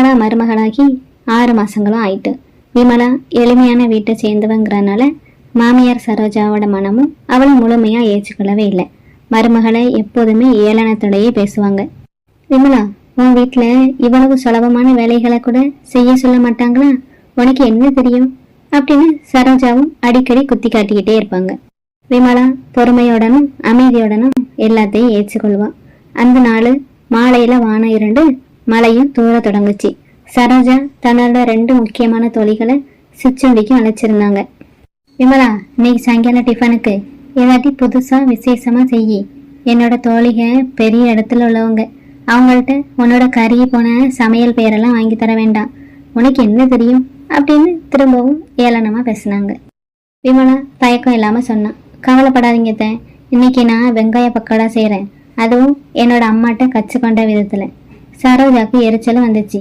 விமலா மருமகளாகி 6 மாசங்களும் ஆயிட்டு. விமலா எளிமையான வீட்டை சேர்ந்தவங்கிறனால மாமியார் சரோஜாவோட மனமும் அவளை முழுமையா ஏற்றுக்கொள்ளவே இல்லை. மருமகளை எப்போதுமே ஏளனத்தோடையே பேசுவாங்க. விமலா, உன் வீட்டுல இவ்வளவு சுலபமான வேலைகளை கூட செய்ய சொல்ல மாட்டாங்களா? உனக்கு என்ன தெரியும் அப்படின்னு சரோஜாவும் அடிக்கடி குத்தி காட்டிக்கிட்டே இருப்பாங்க. விமலா பொறுமையோடனும் அமைதியோடனும் எல்லாத்தையும் ஏற்றுக்கொள்வான். அந்த நாள் மாலையில வானம் இருண்டு மழையும் தூர தொடங்குச்சு. சரோஜா தன்னோட 2 முக்கியமான தோழிகளை சிற்றுண்டிக்கு அழைச்சிருந்தாங்க. விமலா, இன்னைக்கு சாயங்காலம் டிஃபனுக்கு ஏதாட்டி புதுசா விசேஷமா செய்யி. என்னோட தோழிக பெரிய இடத்துல உள்ளவங்க, அவங்கள்ட்ட உன்னோட கறி போன சமையல் பேரெல்லாம் வாங்கி தர வேண்டாம். உனக்கு என்ன தெரியும் அப்படின்னு திரும்பவும் ஏளனமா பேசினாங்க. விமலா தயக்கம் இல்லாம சொன்னான். கவலைப்படாதீங்க அத்தை, இன்னைக்கு நான் வெங்காய பக்கோடா செய்யறேன், அதுவும் என்னோட அம்மாட்ட கற்றுக்கொண்ட விதத்துல. சரோஜாக்கு எரிச்சலும் வந்துச்சு.